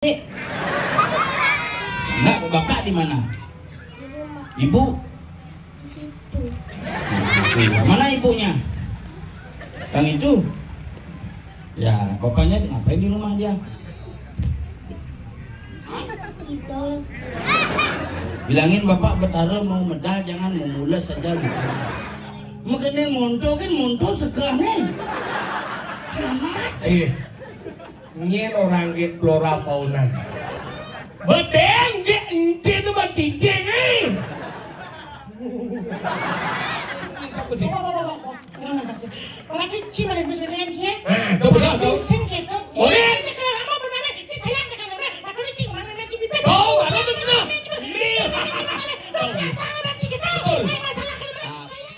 Enggak, bapak di mana? Ibu? Di situ. Mana ibunya? Yang itu? Ya, bapaknya ngapain di rumah dia? Tidur. Bilangin bapak betara mau medal, jangan mau mules saja gitu. Makanya monto segah nih. Amat. Nyen orang get flora fauna. Bedeng get encin tu cicing ni. Siapa sih? Orang kecil pada bersenang dia. Tu betul tu. Bising gitu. Boleh. Ini kalau lama benar ni, si sayang dengan orang. Aku ni cing mana macam bibit. Oh, ada betul. Biasa macam kita. Masalah kan mereka sayang.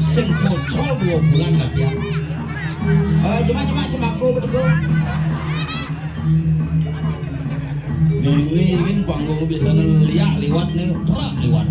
Sing bocor 2 bulan latihan. Cuma sembako betul. Ini kan panggung biasanya liak liwat nih, terak liwat.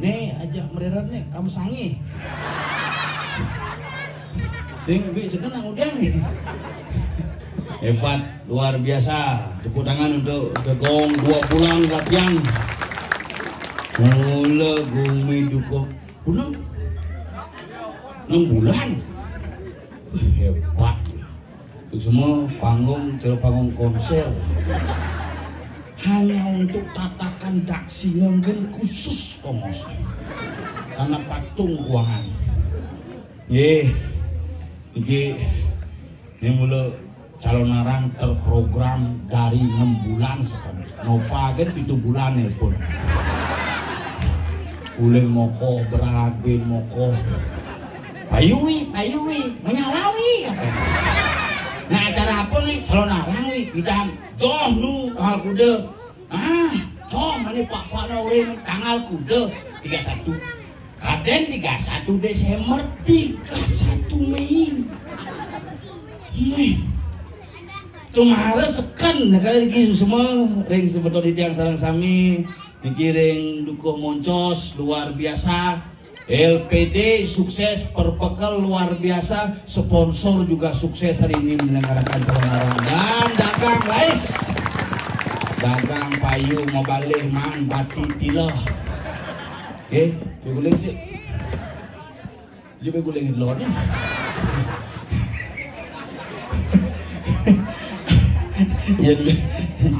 Nih ajak mererat nih kamu sangi. Sing bi sekarang udah nih. Hebat, luar biasa. Tepuk tangan untuk Gegong 2 bulan latihan. Mula Gumi Duko punang 6 bulan. Hebat. Itu semua panggung konser. Hanya untuk tatakan daksi mungkin khusus komos. Karena patung keuangan. Ini mula calon arang terprogram dari 6 bulan sekali. Nopa kan 7 bulan pun. Uling moko beragin moko. Payui, menyalawi. Nah acara apa nih? Calon arang nih, bidang. Doh nu tanggal kuda. Doh mana pak na orang tanggal kuda 31. Kaden 31 Desember 31 Mei. Tumara sekan kali lagi semua ring sebetulnya tiang sarang sami mikiring dukuh moncos luar biasa. LPD sukses, perbekal luar biasa, sponsor juga sukses hari ini menyelenggarakan calon arang dan dagang guys. Dagang payu mau balik man bati tilah. Beguling sih. Dia begulingin lornya. Yang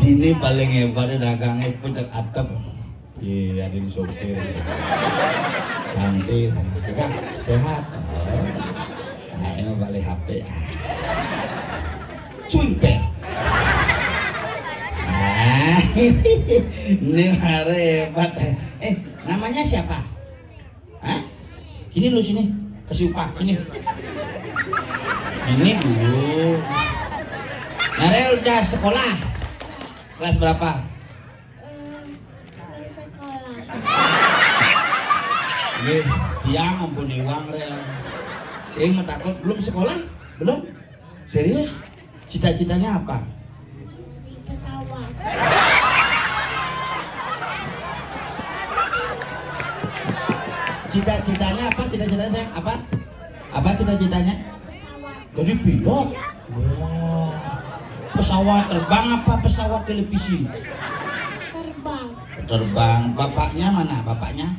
ini paling hebat dagangnya puncak atap. Iya ada di sopir. Cantik, kan sehat. Nah ini balik HP. Cuimpet. Ini hebat. Namanya siapa? Hah? Gini lu sini, kasih upah sini. Ini dulu. Narel udah sekolah. Kelas berapa? Sekolah. Tiang ampuni uang rel. Sing takut belum sekolah? Belum? Serius? Cita-citanya apa? Di pesawat. Cita-citanya apa? Cita-citanya sayang apa? Apa cita-citanya? Pesawat. Jadi pilot. Wah. Pesawat terbang apa pesawat televisi? Terbang. Terbang. Bapaknya mana? Bapaknya?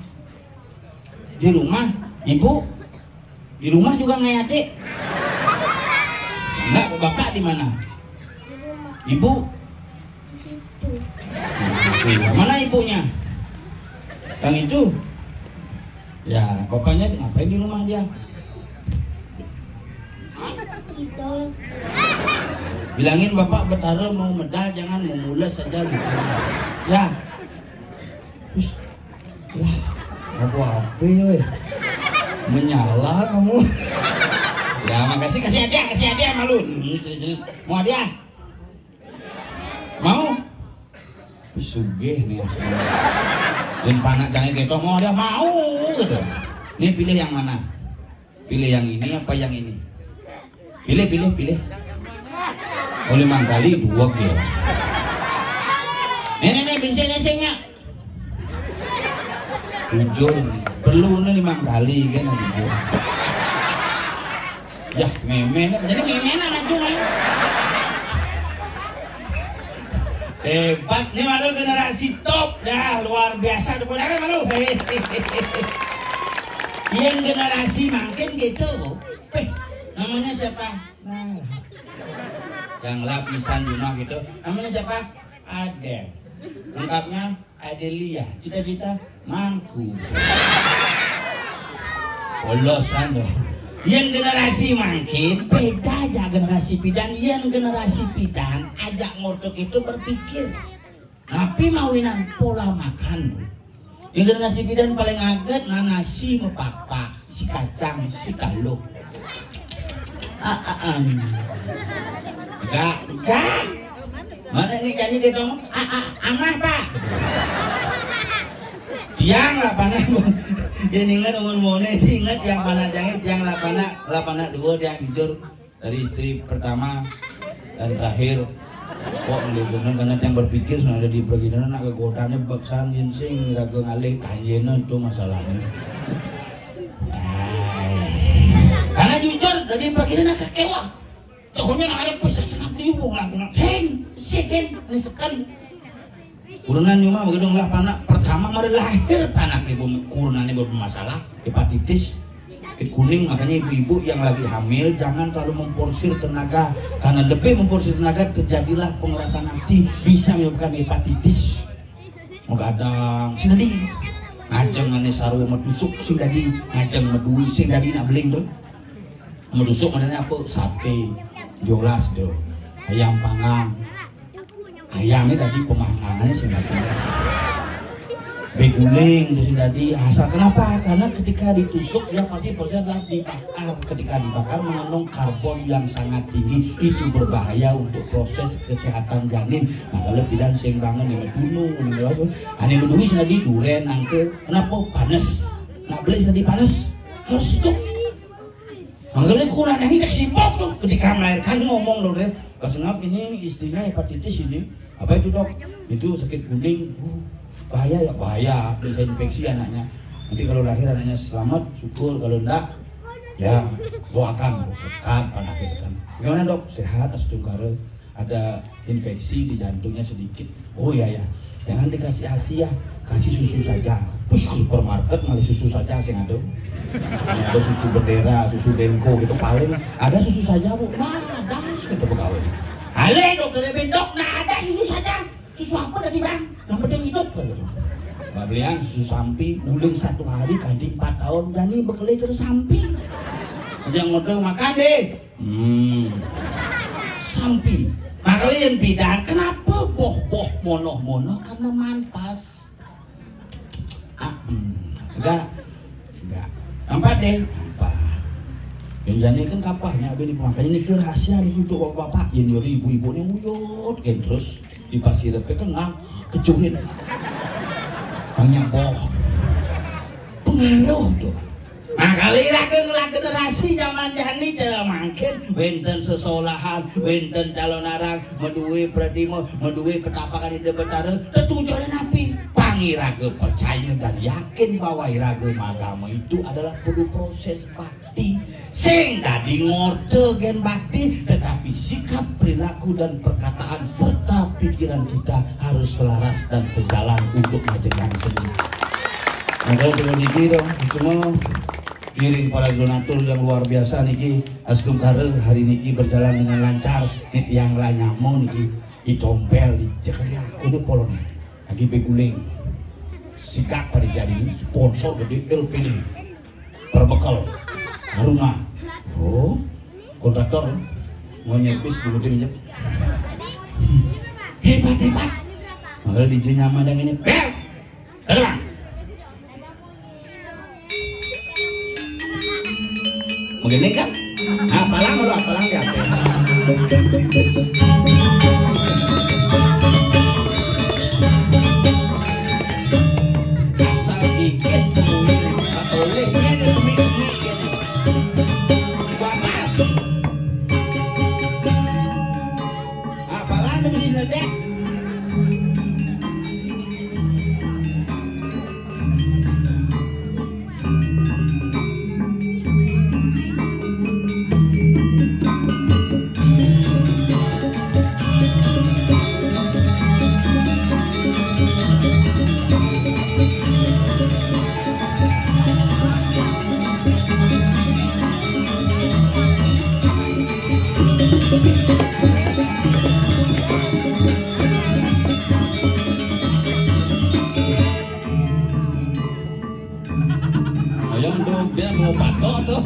Di rumah. Ibu? Di rumah juga nggak adik? Enggak, bapak di mana? Di rumah. Ibu? Di situ. Di situ. Mana ibunya? Yang itu? Ya, bapaknya ngapain di rumah dia? Tidur. Bilangin bapak betara mau medal jangan memules saja gitu. Ya. Terus, wah, apa ya? Menyala kamu. Ya makasih, kasih hadiah malu. Mau hadiah? Mau? Sugih nih asli. Dan panak jangan gitu mau hadiah mau gitu. Nih pilih yang mana? Pilih yang ini apa yang ini? Pilih. Oh 5 kali 2 gitu. Nih bensinnya. Jujur nih. Perlu nih 5 kali kan jujur. Ya meme jadi meme maju nih. Hebat nih malu generasi top dah luar biasa tuh malu. Yang generasi makin gitu. Namanya siapa? Nah, yang lapisan Juna gitu. Namanya siapa? Adel. Lengkapnya Adelia. Cita-cita mangku. Polosan loh. Yang generasi makin beda aja generasi pidan. Yang generasi pidan ajak ngortok itu berpikir. Tapi mawinan pola makan. Yang generasi pidan paling aget nasi mepapa, si kacang, si kaluk. Enggak. Mana nih jadi gitu ngomong? Amah pak. Tiang lah panas. Dia ingat umur-umurnya, dia ingat yang panas jangit, yang lapana dua, yang tidur dari istri pertama dan terakhir. Kok ngeliat bener karena yang berpikir sudah di bagian nak kegodaannya baksan jinsing, ragu ngalih tanya itu masalahnya. Karena jujur dari bagian nak kekewak. Pokoknya nak ada pesan sangat dihubung langsung heng, segen, nesekan. Kurunan cuma begitu ngelah panak pertama mari lahir panak ibu kurunannya bermasalah hepatitis kuning, makanya ibu-ibu yang lagi hamil jangan terlalu memporsir tenaga, karena lebih memporsir tenaga terjadilah pengerasan hati bisa menyebabkan hepatitis. Mau kadang sing tadi ngajeng ane sarwe medusuk, sing tadi ngajeng medui, sing tadi nak beling tuh medusuk maknanya apa sate diolas do ayam panggang ayamnya tadi pemandangannya sih Beguling terus tadi asal kenapa? Karena ketika ditusuk dia pasti prosesnya adalah dibakar. Ketika dibakar mengandung karbon yang sangat tinggi, itu berbahaya untuk proses kesehatan janin. Maka lebih dan sing bangun di medunu, di medunu. Ani medui tadi duren nangke. Kenapa? Panas. Nak beli tadi panas harus sejuk. Makanya kurang yang cek sibuk tuh ketika melahirkan ngomong dong deh. Kasengap ini istrinya hepatitis ini. Apa itu dok? Itu sakit kuning. Bahaya ya, bahaya bisa infeksi anaknya. Nanti kalau lahir anaknya selamat syukur, kalau enggak ya doakan sekat anaknya sekan. Gimana dok? Sehat astungkara, ada infeksi di jantungnya sedikit. Oh iya ya, jangan dikasih ASI ya, kasih susu saja. Wih, ke supermarket malah susu saja sih ada. Ada susu bendera, susu Denko gitu, paling ada susu saja bu. Nah ada gitu pegawai. Ale dokter Ben dok, nah ada susu saja. Susu apa tadi bang? Yang penting hidup gitu. Mbak belian susu sampi, uling 1 hari ganti 4 tahun, dan ini bekali terus sampi. Yang ngodong makan deh. Sampi. Makalian bidang, kenapa boh mono karena manpas. Enggak. Nampak deh. Nampak. Yang jani kan kapahnya abis makanya ini rahasia nih untuk bapak-bapak. Yang ibu-ibu nih uyut kan terus. Di pasir kan kecuhin banyak boh pengaruh tuh. Nah kali rakyat generasi zaman jani cara makin wenten sesolahan, wenten calon arang, meduwe pradimo, meduwe petapakan di Betara, tujuan napi pangiraga percaya dan yakin bahwa iraga agama itu adalah perlu proses bakti. Sing tadi ngorde gen bakti, tetapi sikap, perilaku dan perkataan serta pikiran kita harus selaras dan sejalan untuk majikan sendiri. Nah kalau terima niki dong semua kiring para donatur yang luar biasa niki astungkara hari niki berjalan dengan lancar. Ini tiang lanyamu niki itompel di cekali aku di polone lagi beguling sikap pada jadi ini sponsor gede LPD berbekal Haruna. Oh, kontraktor mau nyepis dulu dia minjem. Hebat. Makanya di nyaman yang ini. Bel, terbang. Begini kan? Apalang di apa? Asal dikis kemudian atau lehnya demi apalah ada mesti sedek. Ayam tuh dia mau patok tuh.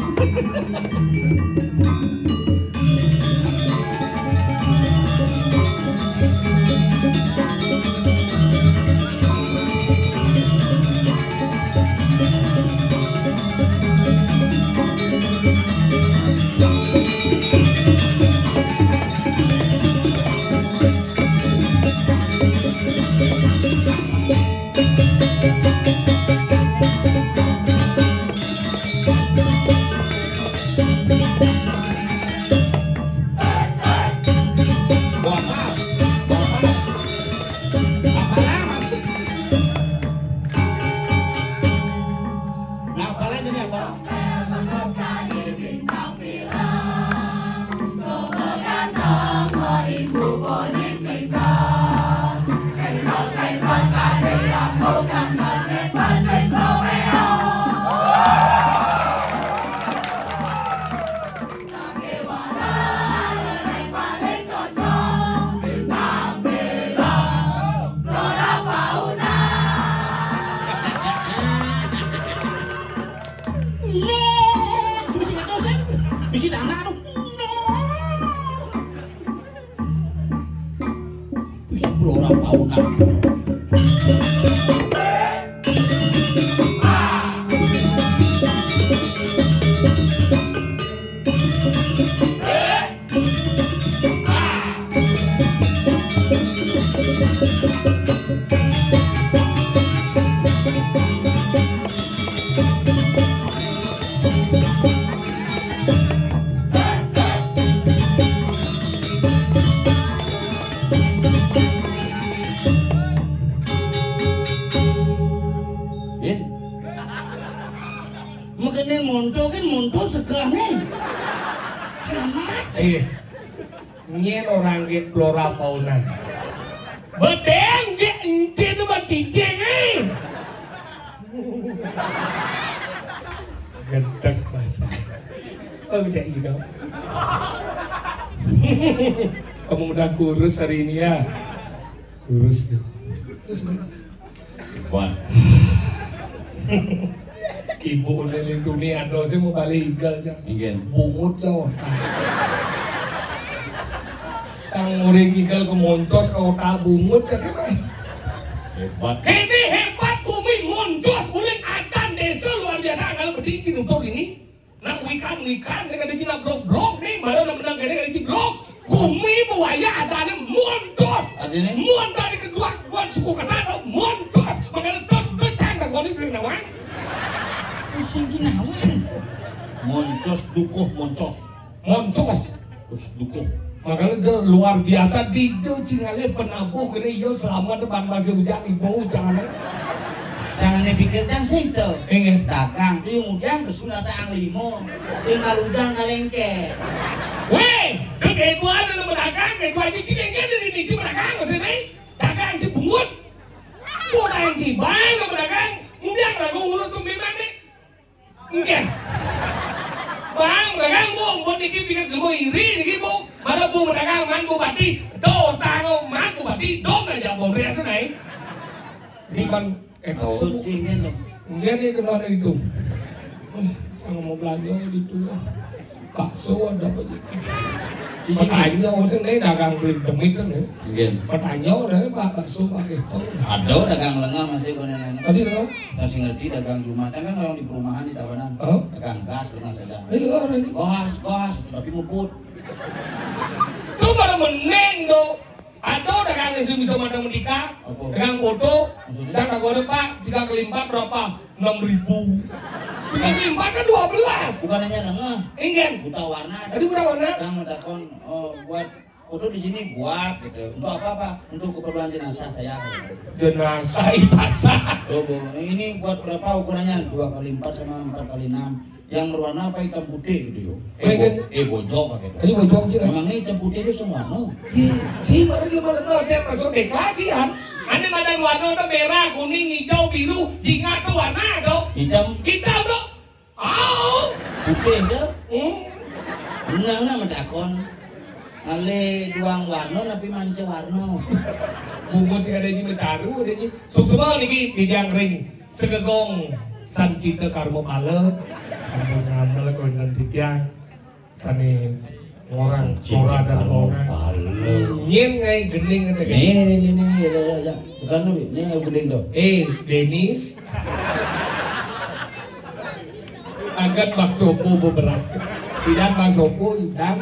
Bisi tanah tuh. Wih, Flora Fauna. Nyen orang ge flora fauna. Bedeng ge encin mah cicing Gendek masa. Oh udah gitu. Kamu udah kurus hari ini ya? Kurus tuh. Terus Wan. Ibu udah lindungi ando sih mau balik igal cang. Ingin. Bungut cang. Cang muring igal ke moncos kau tak bungut cang. Hebat. Ini hebat bumi moncos muring adan desa luar biasa kalau berdiri untuk ini. Nang ikan dengan di Cina blok nih baru menang gede di blok. Bumi buaya adan moncos. Artinya? Mon dari kedua suku kata moncos. Makanya tuh cang tak boleh sering nawang. Pusing cinawan. Moncos dukuh moncos. Moncos. Terus dukuh. Makanya itu luar biasa di Cingale penabuh kini yo selama depan masih hujan ibu jangan. Jangan dipikir yang situ. Ingin. Dagang tuh yang udang kesunat ang limo. Yang kaludang kalengke. Weh, kayak gua ada berdagang, kayak gua aja cingengnya dari di berdagang kesini. Dagang cibungut. Gua yang cibang berdagang. Udang ragu ngurus sembilan nih. Enggak. Bang, dagang bu, buat dikit bikin semua iri, dikit bu. Mana bu berdagang, man bu bati, do tango, man bu bati, do aja bu biasa nih. Ini kan, Maksud cingin dong. enggak nih kemarin itu. Jangan mau belanja gitu. Bakso ada apa gitu. Makanya orang sini dagang beli demit kan ya. Ingin. Pertanyaan udah pak bakso pakai itu. Ada dagang lengah masih kau nenek. Tadi tuh. Masih ngerti dagang jumatan kan kalau di perumahan di Tabanan. Oh. Dagang gas lengah sedang. Ayo orang ini. Kos tapi nguput. Tuh baru meneng tuh. Ada dagang yang bisa madang menikah. Apa? Dagang foto. Maksudnya? Saya tak ada pak. 3 kali 4 berapa? 6.000. 3 kali 4 kan 12. Bukan hanya lengah. Ingin. Buta warna. Tadi udah warna. Kang medakon buat foto di sini buat gitu. Untuk apa? Untuk keperluan jenazah saya. Jenazah ijazah. Oh, ini buat berapa ukurannya? 2 kali 4 sama 4 kali 6. Yang berwarna apa hitam putih gitu yo. Bojok gitu. Tadi bojong sih. Memang ini hitam putih itu semua no. Si baru dia malam dia masuk dekajian. Ada badan warna tuh merah, kuning, hijau, biru, singa tuh warna tuh. Hitam Tuh. Oh. putih tuh. Hmm. Nah medakon. Ale duang warna tapi manca warna. Bungut sih ada yang caru, ada yang semua nih bidang ring segegong sancita karmo kale, sambil ngambil kau nanti tiang, sani orang dan orang. Nyen ngai gening kata Nih, ya. Sekarang nih, ini yang gede dong. Denis, agak baksopo beberak, tidak baksopo udang,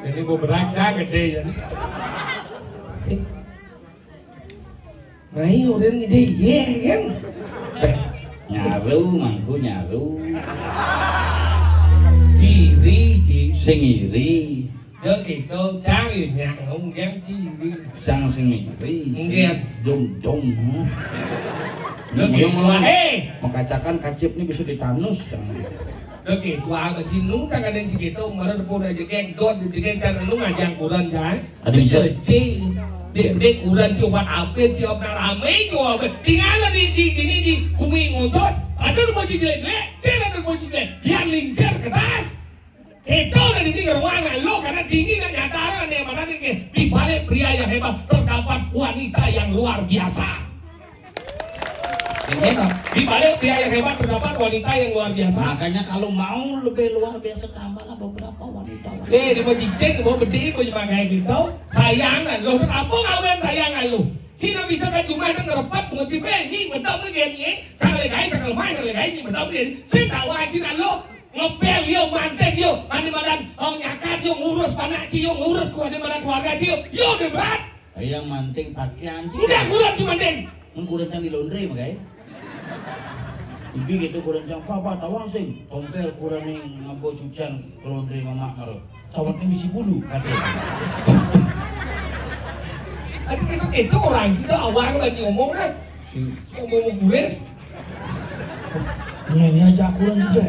jadi beberak cah gede ya. Mai udah gede ya kan? Nyaru, mangku nyaru. Ciri. Sing iri, Đỡ kỳ cơ cháu yêu nhạc không dám chi đi. sang sing iri, Nggih. dong. Đỡ kỳ tua Mengkacakan kacip ini bisa ditanus. Đỡ kỳ tua ke chi nung tak ada si gitu mara depo aja geng dot di geng cara nung aja kurang jai. Ada bisa. Ci. Dek kurang ci obat apa ci obat rame ci obat. Tinggal di bumi ngocos. Ada depo ci jelek, cera depo ci jelek. Yang lingser keras. Itu udah di ruangan lo karena dingin dan nyataran yang mana nih di balik pria yang hebat terdapat wanita yang luar biasa. Di balik pria yang hebat terdapat wanita yang luar biasa. Makanya kalau mau lebih luar biasa tambahlah beberapa wanita. Di mau cicing, mau berdiri, mau kayak gitu. Sayangan lo, apa kawan sayangan lo? Sino bisa kan jumlah itu ngerepat mengerti ini betul begini. Jangan legai, jangan main, jangan legai ini betul begini. Saya tahu aja lo. Ngepel yo, mantek yo, mandi-mandan, nyakat yo, ngurus panak yo, ngurus keluarga keluarga yo, yo udah berat. Yang manting pakaian sih. Udah kurang cuma deng. Kurang di laundry makanya. Ibi gitu kurang papa tawang sing tompel kurang nih ngabo cucian ke laundry mama kalau cawatnya misi bulu kade. Adik itu orang kita awal lagi ngomong kan, mau gures. Ini aja kurang juga.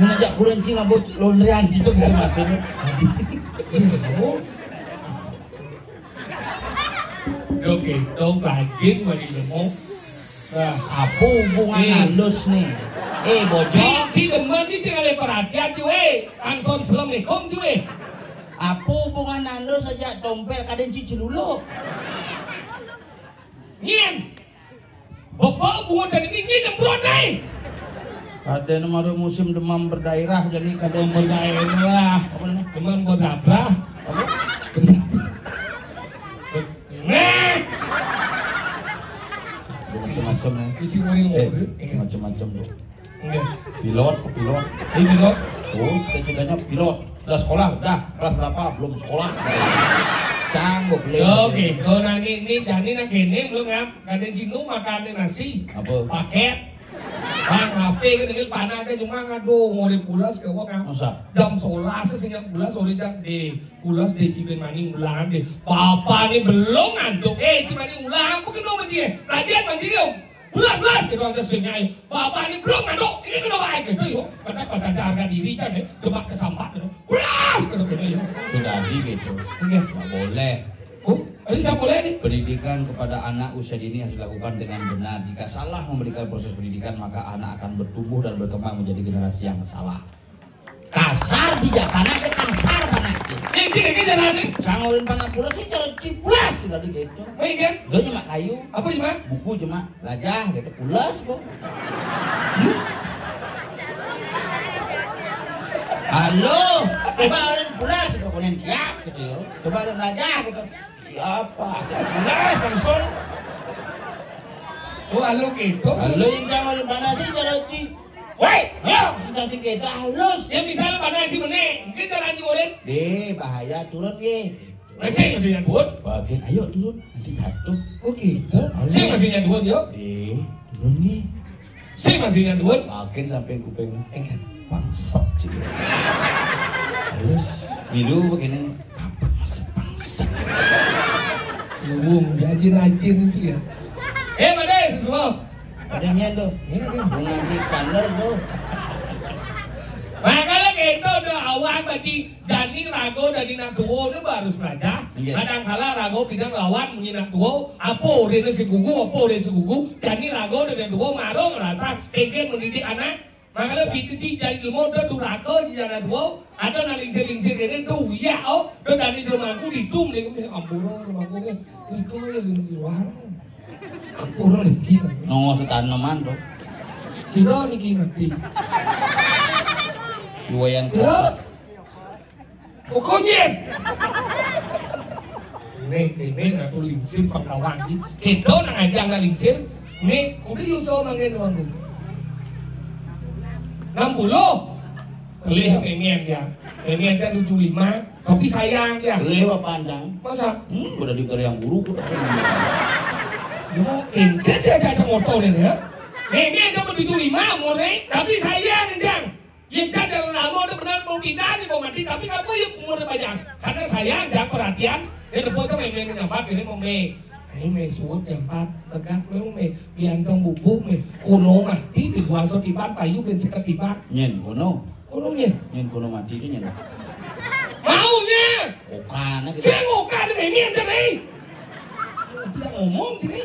Menajak kurenci ngabut laundryan itu gitu maksudnya. Oke, tau rajin mari ngomong. Nah, Apa hubungan halus nih? Bocah. Ci demen ini cing perhatian cuy. Angson Assalamualaikum cuy. Apa hubungan halus saja dompel kadang cici dulu. Nyen. Bapak hubungan tadi ini nyemprot nih. Kadang ada musim demam berdaerah jadi kadang Berdaerah. apa namanya? Demam berdabrah. Apa? Nah, Macam-macam nih. isi mari ngomong. Macam-macam tuh. Enggak. Pilot. Ini loh. Oh, cita-citanya pilot. Udah sekolah, udah kelas berapa? Belum sekolah. Canggung beli. Oke, kalau nanti ini jadi nak kene belum ngap. Kadang jinung makan nasi. Apa? Paket. Bang, HP kan dengan panah aja cuma ngaduh ngori pulas ke wak ngap. Masa? Jam 11 sejak pulas sore jam di pulas di Cipin Maning ulang deh. Papa ini belum ngantuk. Cimaning ulang, bukan dong manji. Rajin manji dong. Belas gitu aja senyai. Bapak ini belum ngantuk. Ini kenapa baik gitu yuk. Kata pas aja harga diri kan ya. Cuma kesampat gitu. Belas gitu ya. Sudah di gitu. Enggak. Nggak boleh. Oh, ini tidak boleh nih. Pendidikan kepada anak usia dini harus dilakukan dengan benar. Jika salah memberikan proses pendidikan, maka anak akan bertumbuh dan berkembang menjadi generasi yang salah. Kasar tidak panak ke kasar panak. Ini jalan nih. Cangurin panak pula sih cara ciplas sudah di gitu. Baik kan? Dia cuma kayu, Apa cuma? buku cuma lajah gitu pulas kok. Halo, coba orang pulas itu konen kiap gitu ya. Coba orang lajah gitu. Apa? Pulas kan son. Oh, halo gitu. Halo yang cangurin panas sih cara cip. Woi, Ayo, sing kita halus. ya misalnya pada si meneh, mungkin cara anjing orang. Bahaya turun ye. Masih nyambut. Bagian ayo turun nanti jatuh. Oh gitu. Si masih nyambut yo. Turun ye. Si masih nyambut. Bagian sampai kuping Enggak. bangsat sih. Halus. Milu begini. Apa masih bangsat? Rajin itu ya. Badai semua. Adanya tuh. Mau ngaji expander tuh. Makanya gitu udah awal baci jani rago dan dinak duo itu harus belajar. Kadang-kala rago bidang lawan menyinak duo. Apa rene si gugu, jani rago dan duo marung rasa kengken mendidik anak. Makanya bikin jadi ilmu udah duraka jalan duo. Ada lingsir ini tuh ya dan dari rumahku ditum deh. Ampun rumahku nih. Itu ya di luar. Ampun nih. Nongol setanaman tuh. Siro niki ngerti. Iwayan kasar. Pokoknya. Ini aku lingsir pangkawan sih. Kita nak ajang na lingsir. Ini udah yuso mangin wangu. 60. Kelih memien dia. Memien kan 75. Tapi sayang dia. Lewa panjang. Masa? Udah diberi yang buruk. Mungkin kan saya cacang motor ini ya. Memien dapat 75 murni. Tapi sayang jang. Yang kan dalam lama udah benar mau pindah nih mau mati. Tapi kamu yuk umur panjang. Karena sayang jang perhatian. Dia dapat tuh memien nyampat ini mau me suốt nyampat tegak memang me yang trong bubuk me kono mati di luar sotiban kayu ben seketiban. Nyen kono. Kononya. Nyen kono mati itu nyen. Maunya. Okana gitu. Saya ngokan di memien jadi. Dia ngomong sini.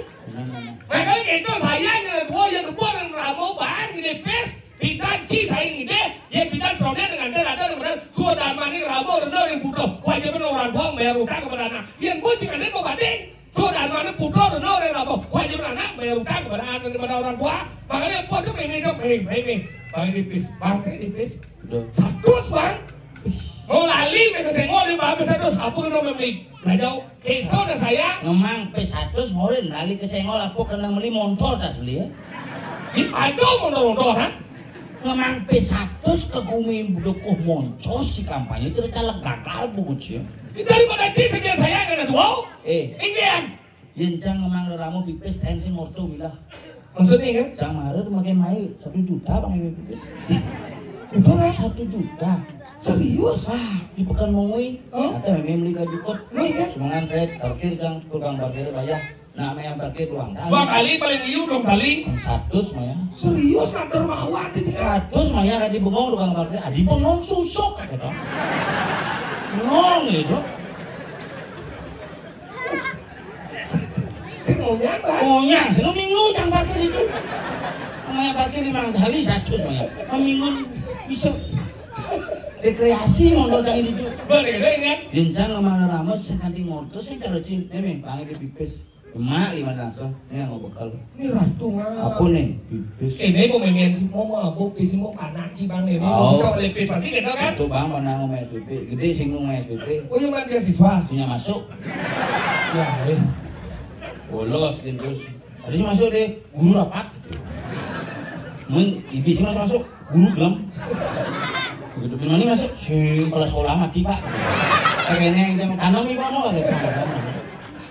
Makanya itu saya yang dua yang ramau bahan di depes. Bidan ci saya ini deh, yang bidan seronnya dengan ada dengan sudah mani ramau rendah yang butuh. Kewajiban orang tua bayar utang kepada anak. Yang bocing ada mau badeng. Sudah mana putra dan orang ramau. Kewajiban anak bayar utang kepada orang tua. Makanya bos itu ini dong, bang dipis, satu bang. Mau lali mereka senggol lima habis satu apa kena membeli. Belajar itu udah saya. Ngemang P1 morin lali ke senggol apa kena beli motor das beli ya. Aduh motor kan. Ngemang P1 ke gumi budukuh moncos si kampanye caleg gagal bukuc ya. Daripada ci sekian saya kan wow. Ingin. Yencang ngemang leramu pipis tensi morto milah. Maksudnya kan? Cang marah makin mai 1 juta bang ini pipis. Udah lah 1 juta. Serius ah di pekan mongoi. Ada memang beli kajukot. Semangat saya parkir cang tukang parkir bayar Nah, yang parkir doang. 2 kali paling liu dong kali. 100 mah ya. Serius kantor mawat itu. 100 mah ya kan di bengong tukang parkir. Adi bengong susuk kayak gitu. Bengong gitu. Saya mau nyambang. Oh ya, seminggu yang parkir itu. Namanya parkir 5 kali 100 mah ya. Seminggu bisa rekreasi mondor cang itu. Boleh kita ingat. Jencang ngomong rames sekali ngortos sing cara cin. Nih panggil di pipis. Emak 5 langsung. Nih mau bekal. Ini ratu mah. Apa nih? Pipis. Ini mau main mau mabuk pis mau anak sih bang ini. Bisa lepis pasti gitu kan? Itu bang pernah ngomong SPP. Gede sing ngomong SPP. Oh yang main beasiswa. Sinya masuk. Ya. Bolos gitu terus. Tadi sih masuk deh guru rapat. Ibi sih masuk guru gelem. Begitu Bimani masuk si kepala sekolah mati pak. Kayaknya yang tanam ibu mau nggak ada.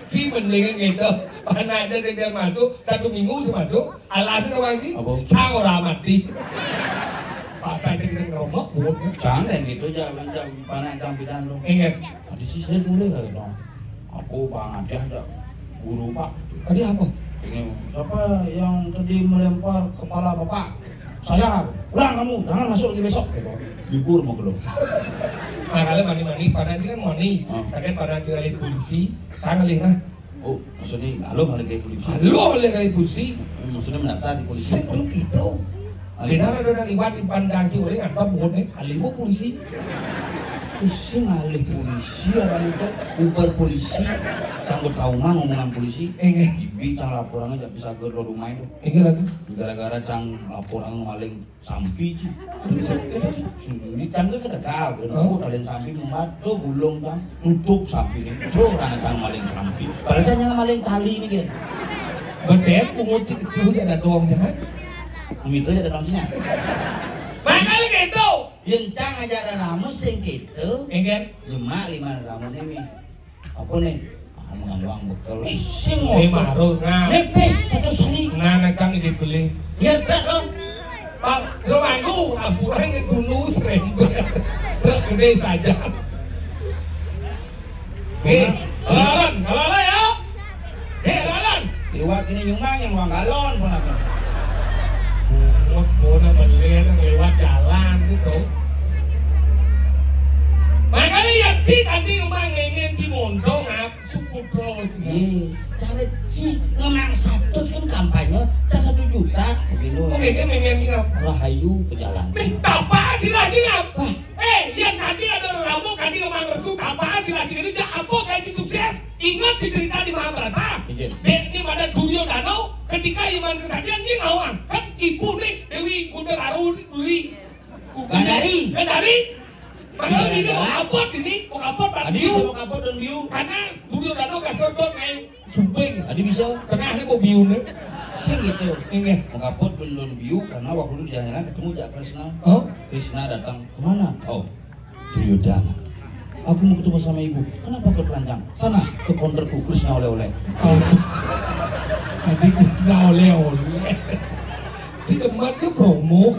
Si mendingan gitu. Mana ada saya masuk 1 minggu sih masuk. Alasan apa sih? Cang orang mati. Pas saya kita ngerokok buat. Jangan gitu aja banyak panas campidan dong. Ingat. Tadi sih saya dulu kagak dong. Aku bang ada aja guru pak. Tadi apa? Ini siapa yang tadi melempar kepala bapak? Saya, pulang kamu, jangan masuk lagi besok. Gitu. Libur mau belum? Makanya mani-mani, pada aja kan mani. Saya pada aja kali polisi, saya ngalih lah. Oh, maksudnya halo kali kayak polisi? Halo kali kali polisi. Maksudnya mendaftar di polisi? Saya belum gitu. Benar ada liwat di pandang sih, oleh nggak tahu bukan alimu polisi. Pusing alih polisi apa itu uber polisi sanggup trauma ngomongan polisi ibi cang laporan aja bisa ke rumah itu lagi gara-gara cang laporan maling sampi sih ini cang ke ketegal kalian sampi membantu gulung cang nutup sampi ini itu orang cang maling sampi padahal cang yang maling tali ini kan bener pungut sih kecil ada doang jangan itu aja ada doangnya makanya gitu yang cang aja ada ramus sing gitu jema 5 ramus ini apa nih mengambil bekal sing maru nah nepes satu kali nah cang ini beli ya tak dong pak terus aku ampuran itu nus rembet gede saja galon ya galon lewat ini nyumang yang uang galon pun apa mau melihat lewat jalan gitu. Makanya ya sih tadi rumah ngemen si Mondo ngap suku bro. Yes, cara si ngemang 100 kan kampanye, cara 1 juta begini. Oke, kan ngemen si ngap. Rahayu pejalan. Apa sih lagi ngap? Yang tadi ada ramu tadi ngemang resu apa sih lagi ini dia apa kayak sukses? Ingat si cerita di Mahabharata. Ini pada Duryodhana ketika Iman Kesadian dia ngawang kan ibu nih Dewi Gundar Aru Dewi Gandari padahal ini mau kapot Adi bisa mau kapot dan biu karena Duryodhana kasih dong kayak sumpeng Adi bisa tengah ini mau biu nih sih gitu ingat mau kapot dan biu karena waktu itu di jalan ketemu Jak Krishna Krishna datang kemana? Duryodhana aku mau ketemu sama ibu kenapa kau telanjang? Sana ke counterku Krishna oleh-oleh tadi Krishna oleh-oleh si dematnya promo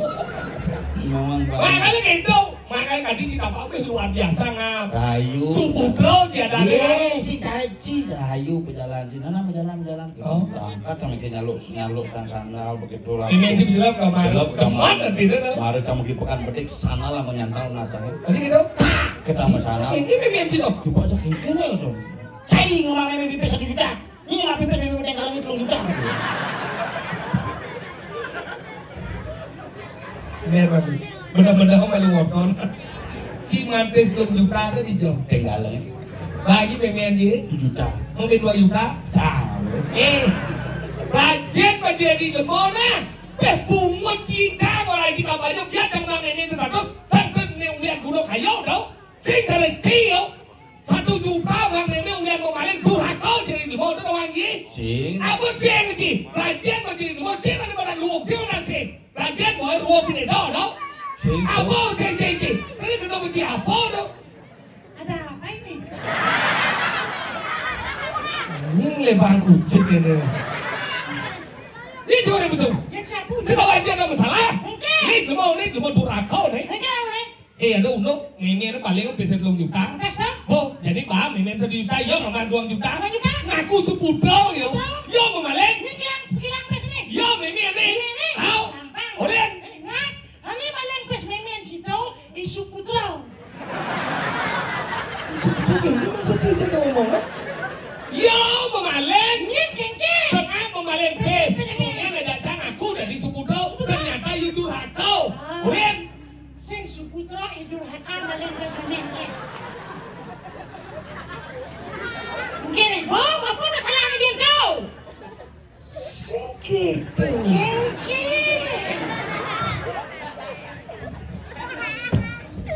memang makanya gitu makanya tadi cita pabrik luar biasa ngap Rahayu Subudro tiada si cara cis Rahayu pejalan sini nana berjalan berangkat sama kita nyaluk sangsangal begitu lah ini sih jelap kemana tidak mari kamu kipekan petik sana lah menyantal nasanya tadi gitu kita sana ini memang sih dok kipak aja kayak gini dong cai ngomongnya mimpi 1 juta ini nggak pimpin yang udah kalangin 3 juta bener-bener kamu paling ngomong si mantis 2 juta itu dijauh tinggalnya lagi pengen dia 2 juta mungkin 2 juta budget di lemona bungut cita mulai jika banyak dia tengah ini 100 sampai lihat gunung kayu dong sing dari cio 1 juta bang ini lihat mau maling durhaka jadi lemona doang sing apa sih yang ini budget jadi lemona sing ada pada luang sing ada sing budget mau ruang ini dong apa sih ini kenapa sih apa dong ada apa ini ini lebar kucing ini cuma yang musuh sebab aja ada masalah ini cuma durhaka nih ada undang ini paling bisa 3 juta jadi bah mimin 1 juta ya nggak 2 juta ngaku Suputra yo. Yo memaleng. Kilang pes nih. Yo memen nih. Au. Oden. Ingat, ani maleng pes memen Cito isu putra. Suputra ini masa cerita kamu ngomong dah? Yo memaleng. Nyen kengke. Soalnya memaleng pes. Kemudian ada cang aku dari Suputra. Ternyata you durhaka. Oden. Sing Suputra idur haka maleng pes memen. Gini, bohong apa udah salah nih dia kau? Gitu. Kengke.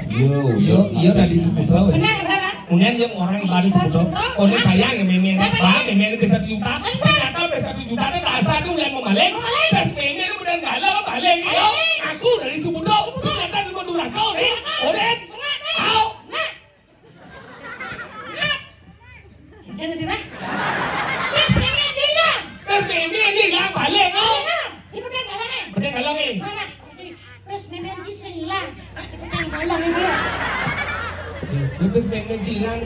Yo dari Suputra. Benar, benar. Kemudian yang orang yang dari Suputra. Kone sayang yang memen. Memen bisa 7 juta. Ternyata bisa 7 juta. Ada dasar itu yang memaleng. Terus memen itu udah galau balik. Yo, aku dari Suputra. Ternyata cuma durhaka nih. Oden. Au. Gini di mana? Pes memen hilang. Terus memen ini hilang balik. Di pedang galangnya. Bener galangin. Mana? Pes memen sih hilang. Di pedang galangnya dia. Terus memen hilang.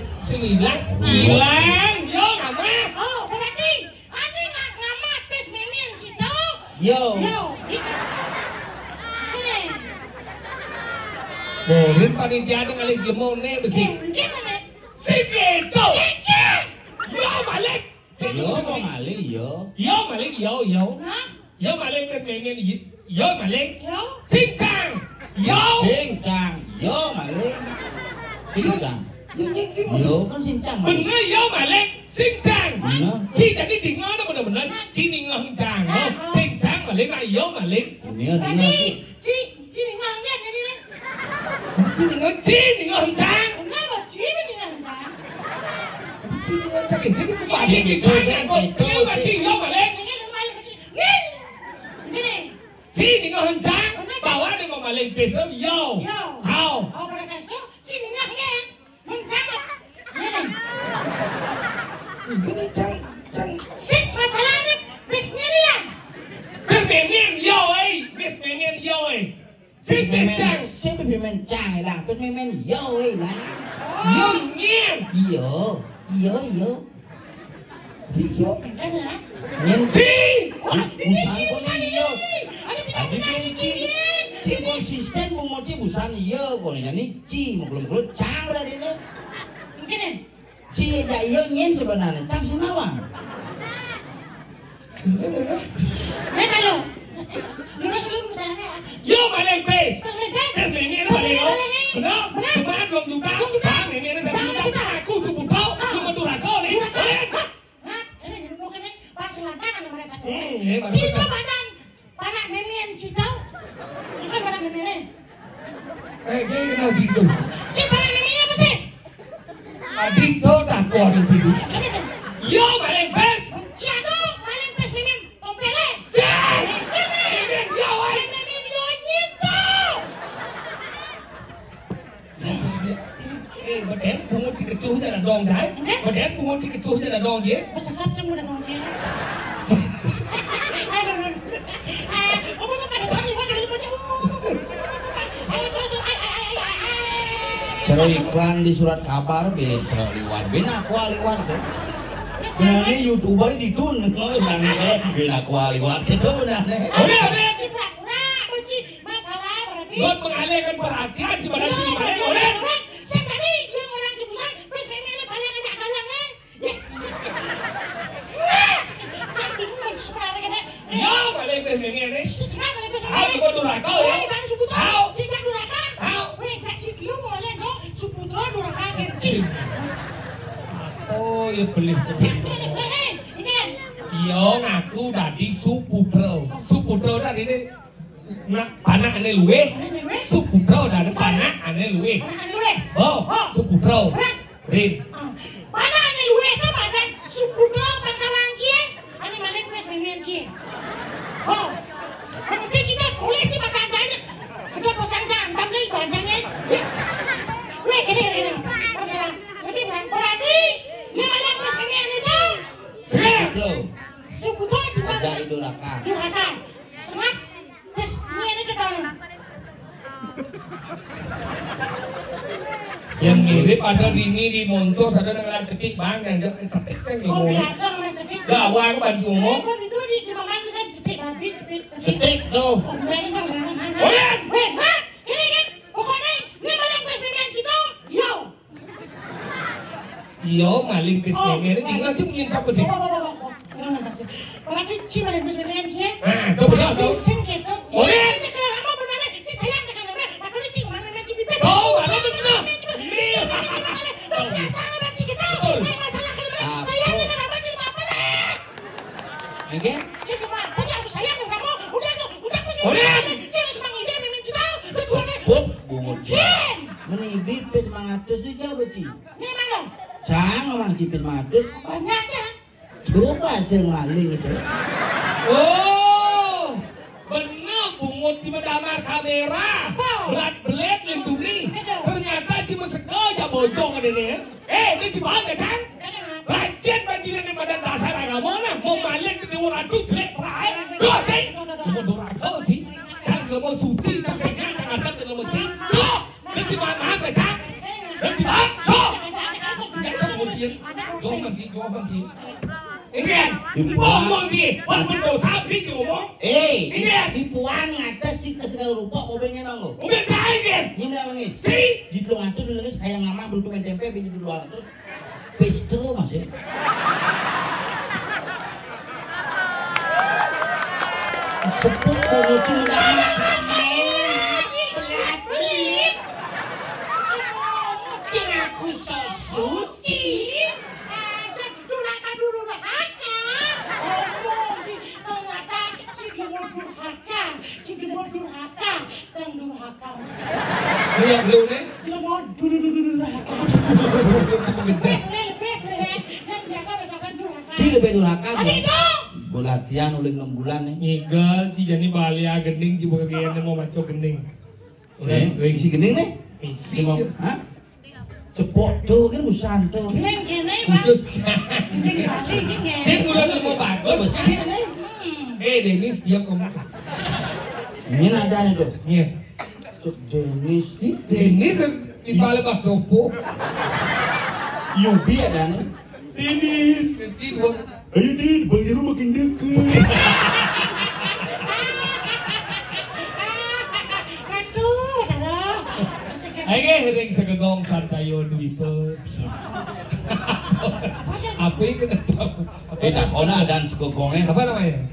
Hilang. Yo, nama. Oh, berarti ani nggak ngamat pes memen Cito. Yo. Gini. Borin panitia ada kali gemone besi. Gini nih. Segitu. Yo balik. Yo mau malih yo. Yo balik yo. Hah? Yo balik pes memen yo balik. Yo. Sincang. Yo. Sincang. Yo malih. Sincang. Yo kan sincang malih. Bener yo balik. Sincang. Bener. Ci jadi dengar dah bener-bener. Ci dengar sincang. Sincang balik lah yo balik. Ini dia. Ci ngangnya jadi nih. Ci dengar sincang. Kenapa Ci dengan jangan? Ci dengar sincang. Ini bupati gitu. Ci yo balik. Gini. Ci dengar sincang. Bawa dia mau balik besok yo. How? Oh, pada itu Ci ngangnya. Mencang. Gini. Ini cang. Sik masalahnya bisnya dia. Pes memen yo Pes memen yo Sing cang. Siapa memen cang lah. Pes memen yo lah. Yo nyen. Yo. Kan ya? Nyen Ci. busan yo. Abi benci. Ci konsisten mau ci busan yo. Kau ni ci mau belum cang berada ini. Gini. Ci aja yo nyen sebenarnya. Cang senawang. Mana lo? Lurus dulu masalahnya. Yo maleng pes. Pes. Memen maleng. Benar. Cuma 2 juta. Memen 1 juta. Aku Suputra. Cuma durhaka nih. Ini dulu kan pas lantangan nomor 1. baru Cito benar. panak memen Cito. Bukan panak memen. Dia kenal Cito. Si panak memen apa sih? Cito tak kuat di situ. Gini kan. Yo maleng pes. Ciado maling pes memen ompele. Memen yo Memen yo Cito. Berdem pungut si kecuh dan dong jai. Berdem pungut si kecuh dan dong je. Masa sabtu muda dong dia. Aduh. Apa ada tadi wadah di macam. Ayo terus. Cara iklan di surat kabar betra liwat. Bina aku liwat tuh. Sebenarnya YouTuber ditun sebenarnya bina aku liwat itu sebenarnya. Udah. Ci pura-pura, kunci masalah berarti. Buat mengalihkan perhatian si badan si maleng. Udah. Saya tadi yang orang jebusan, pes memen ini paling agak galangnya. Saya bingung mencus perang kena. Yo maleng pes memen ni. Sekarang paling pes memen. Aku cuma durhaka ya. Bang Suputra. Au. Tinggal durhaka. Au. Weh, tak cik lu mau lihat dong. Suputra durhaka kecil. Oh ya beli. Ini kan. Yo ngaku dadi Suputra. Suputra tadi ini nak panak ane luwe. Suputra dari panak ane luwe. Mana anu deh? Oh, Suputra. Rin. Mana anu luwe tu madan Suputra Pangkalan kie. Ani maling pes memen kie. Oh. Tapi kita boleh sih makan tanya. Kedua pasang jantan ni banjangnya. Weh, kene. Masalah. Jadi berarti ni maling pes memen itu. Suputra itu Jadi durhaka. Durhaka. Semak. Pes ni ada tu dong. Yang mirip ada di Moncos ada dengan cetik bang yang cetik kan Oh biasa ngomong cetik. Jawa aku bantu ngomong. Itu di mana bisa cetik babi cetik. Setik tuh. Weh, mak, ini kan pokoknya ini maling pesmimen kita. Yo. Yo maling pesmimen ini tinggal cuma punya siapa sih? Orang kecil maling pesmimen dia. Ah, tuh benar tuh. Bising gitu. Oleh. Ini kalau lama benar si sayang dengan orang. Aku ni cing mana macam bibit. Oh, ada benar. Biasa lah cing kita. Masalah kan mereka sayang dengan apa cing apa dah. Oke? Cing cuma punya aku sayang dengan kamu. Udah tu, udah punya. Oleh. Cing semang ide mimin cita. Sebut bungut. Ken. Menibi pes mangatus juga beci. Ni mana? Jangan mang cipis mangatus. Banyaknya. Coba hasil maling itu. Oh, benar bungut cuma damar kamera, belat belet lintuni. Ternyata cuma sekejap bojong ada ni. Ini cuma agak kan? Rajin bajingan yang pada dasar agama na, mau maling di orang tu jelek perai. Kau cik, mau doraka cik, kan mau suci, tak senyap, tak ada dalam cik. Kau, ini cuma agak kan? Ini cuma, so. Jangan cik. Ingin, ngomong cik, walaupun dosa pergi ngomong. Dipuan ngatas cik segala rupa mobilnya nongol. Mobil saya ingin. Ini mana mengis? Cik. Di telung atus bilangnya kayak ngama berutu main tempe di luar itu. Pistol masih. Sebut bungut cuma damar kamera. Belati. Cing aku suci. Siap belum ni? Kita mau durhaka. Kan biasa misalkan durhaka. Cing lebih durhaka. Adik dong. Gue latihan oleh 6 bulan nih. Ngigal si jani balia gening si buka gaya mau maco gening. Isi gening nih? Isi. Hah? Cepok tuh kan usahan tuh. Gini, Khusus. Gini kali, gini. Sing udah mau bagus. Bersih nih. Dennis diam ngomong. Ini ada nih tuh. Iya. Cuk Dennis. Dennis di balik bak sopo. Yubi ada nih. Dennis kecil dong. Ayo Din, Bang Iru makin deket. Aduh, dah. Ayo ring segegong sancayo duipe. Apa yang kena campur? Tak kona dan sekegongnya. Apa namanya?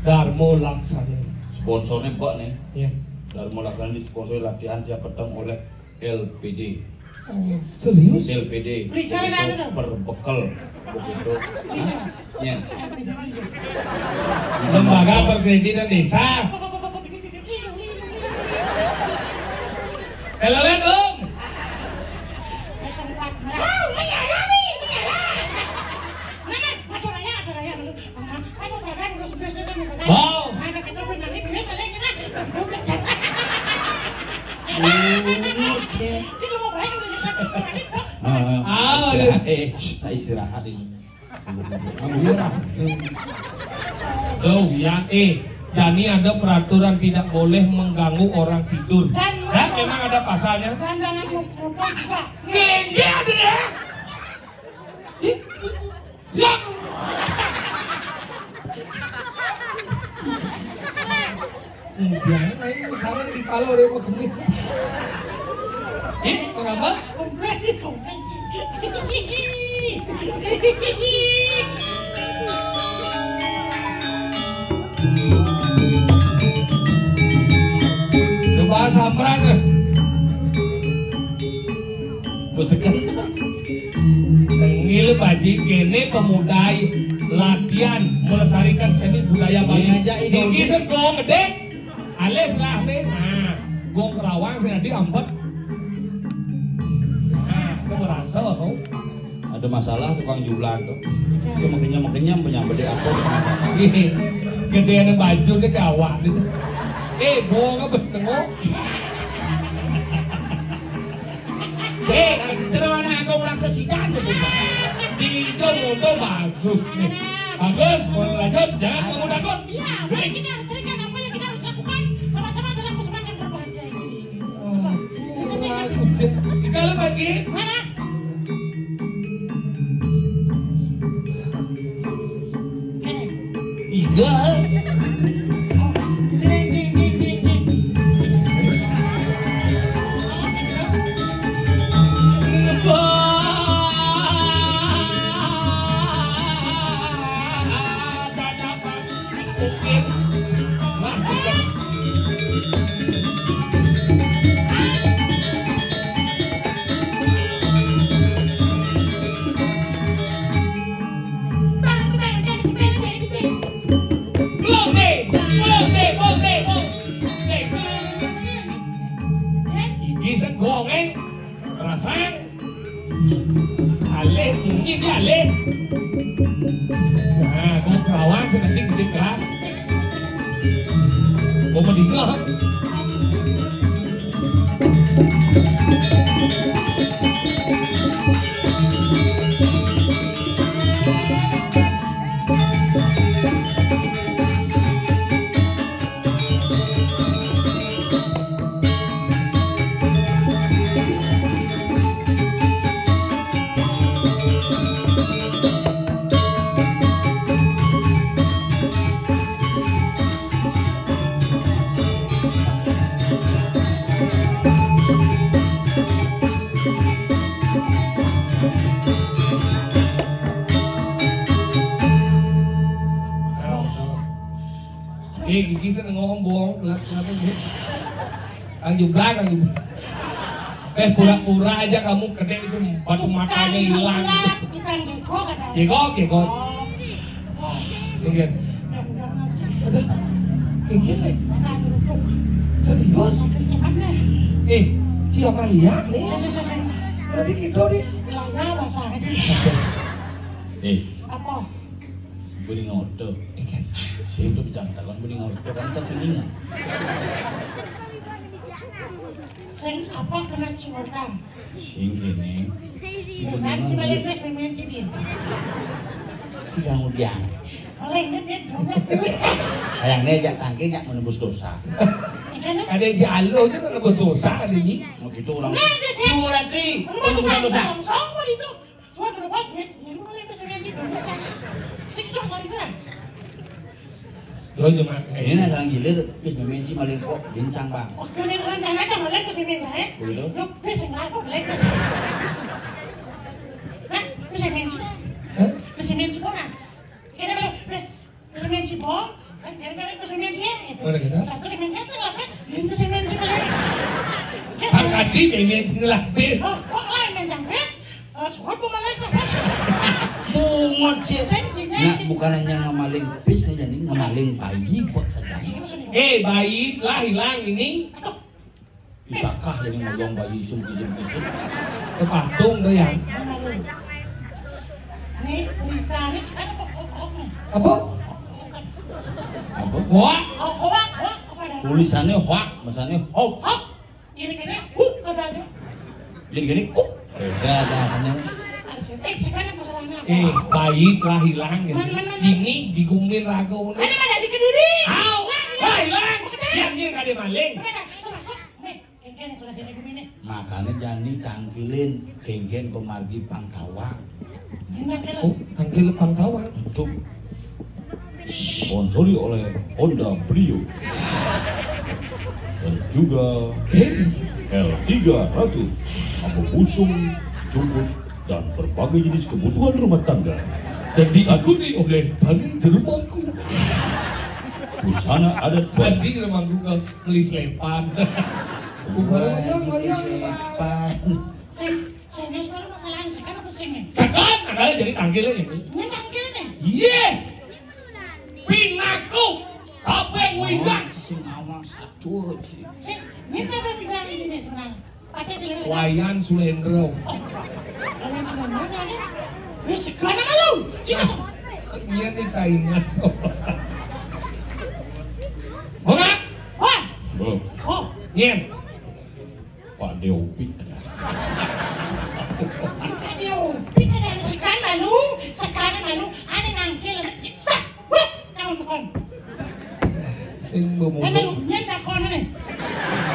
Darmo Laksana. Sponsornya kok nih. Iya. Darmo Laksana disponsori latihan tiap petang oleh LPD. Serius? LPD. Bicara kan itu? Berbekal begitu. Ya. Lembaga Perkreditan Desa. Halo lihat Om. Sempat merah. Menyala nih, menyala. Mana? Ada raya. Kan mau berangkat udah sebesar kan mau berangkat. Wow. Mana kita benar nih beli mana kita? Belum kejangan. Kita mau berangkat udah balik kok. Istirahat ini. Loh ya Jani ada peraturan tidak boleh mengganggu orang tidur. Dan memang ada pasalnya. Gandangan muda juga. Gengge ada deh. Siap. Jangan ini misalnya di palo dia mau kemit. Mengapa? Komplain. Coba samperan ya. Musekan. Tengil baji kene pemuda latihan melestarikan seni budaya Bali. Tinggi segong gede. Ales lah nih. Nah, gong kerawang saya di ampet. Nah, itu merasa kau. Ada masalah tukang jualan tuh. Semakin menyambut di apa masalah. Gedean baju nih kawak gitu. Gong apa setengah? Cerwana aku merasa sidan tuh. Hijau moto bagus nih. Bagus, mau lanjut, jangan kamu takut. Iya, kita harus serikan apa yang kita harus lakukan. Ikaw lang lagi. Mana? Kene. Igal. Oh, ding ding ding ding ding. Mungkin dia alih. Nah, kau perawan sedikit sedikit keras. Kau mendengar? Gigi seneng ngomong, kenapa gitu? Kang Jumlah, Kang Jumlah. Pura-pura aja kamu kedek itu batu matanya hilang gitu. Bukan Geko katanya. Gego. Iya. Ada, kayak gini. Kakak ngeruduk. Serius? Mana? Si Amalia nih. Saya. Berarti gitu nih. Bilangnya bahasa aja. Apa? Bening ordo. Saya udah bicara kan bening ordo kan kita seningan. Sing apa kena ciordang? Sing gini. Si Kan si bening Maleknes pemain tidin. si kamu diang. Maleknes donat. Sayangnya ajak tangking jak menembus dosa. Ada jalo aja kan nebus dosa ada ini. Mau gitu orang. Suwarati penembusan dosa. Sama itu. Suara menebas nih. Yang Maleknes pemain tidin. Sing cuma sandra. Lo cuma Ini nih sekarang gilir, bis memenci maling kok bincang bang. Oh, kalian rencana aja Maleknes pemain saya. Begitu? Yuk, bis yang laku Maleknes. Hah? Bis yang main sih. Bisa main si bola. Kira-kira bisa main si bol. Kira-kira bisa main dia. Boleh kita? Terus kita main kata lepas. Dia bisa main si bola. Ang Adi pengen tinggal bis. Oh, lain main jangkes. Surat Maleknes. Bungot sih. Saya begini. Nah, bukan hanya ngamaling bis nih, jadi ngamaling bayi buat saja. Bayi lah hilang ini. Bisakah jadi ngomong bayi isum-isum. Kepatung tuh yang. Nih, berita ini sekarang apa? Apa? Apa? Wah. Oh, hoak kepada. Tulisannya hoak, maksudnya hok. Hok. Ini kayaknya huk katanya. Jadi gini kuk. Beda dah. Sekarang masalahnya apa? Bayi telah hilang ya. Man. Ini digumin ragu. Mana di Kediri? Aw, hilang. Yang ada maling. Termasuk, nih, kengkeng kalau dia gini. Makanya Jani tangkilin geng-geng pemargi Pangtawa. Oh, tangkil Pangtawa. Untuk sponsori oleh Honda Brio dan juga L300 ampo busung, jungkut dan berbagai jenis kebutuhan rumah tangga. Dan diikuti oleh Tani Jerumangku. Busana adat Masih Jerumangku ngelis lepan. Serius baru masalahnya sekarang apa sih? Sekarang adalah jadi tangkilnya ini. Ini tangkilnya. Iya. Pinaku. Apa yang widak? Sing awas aduh. Ini ada bilang ini sebenarnya. Wayan Sulendro. Wayan Sulendro ada. Ini sekarang malu. Cika. Iya nih caingan. Bongak. Wah. Oh, Nyen. Pak Deopi ada. Sekarang malu, ada nangkil, sak, jangan bukan. Sing Kan bumbu. malu, nyen dah kon nih.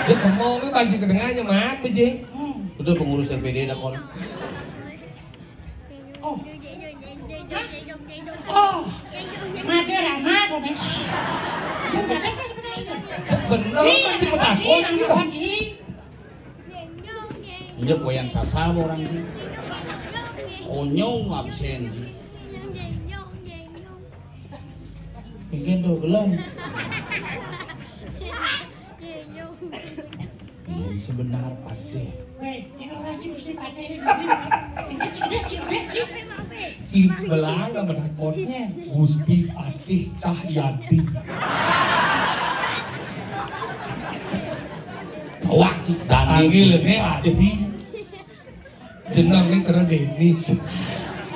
Dia ngomong cái bang chỉ cần ngay cho má bây giờ. Itu pengurus RPD dah kon. Oh. Oh. Mati Rama kok nih. Yang gak ada apa sebenarnya. Bener kan si pedakon gitu. Injak wayang sasa orang sih. Konyong absen sih. Bikin tuh gelem. Yang sebenar pade. Weh, ini orang sih mesti pade ini. Ini cidet. Si belang sama dakonnya Gusti Patih Cahyadi. Wah, cik Panggilannya Adi. Jenengnya cara Denis.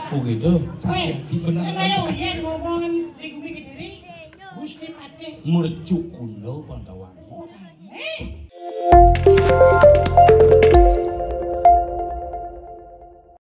Oh gitu. Cahyadi benar. Ada ujian ngomongin di Gumi Kediri. Gusti Pade. Mercuk kuno Pantawangi. Oh,